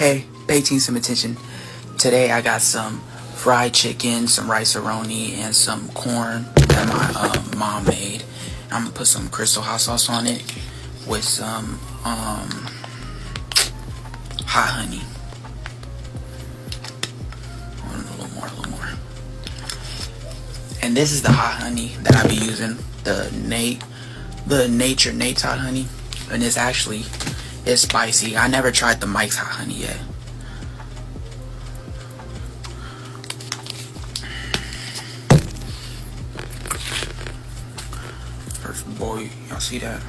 Hey, pay team some attention. Today I got some fried chicken, some Ricearoni, and some corn that my mom made. I'm gonna put some crystal hot sauce on it with some hot honey. A little more. And this is the hot honey that I be using, the Nate's hot honey, and it's spicy. I never tried the Mike's hot honey yet. First boy, y'all see that?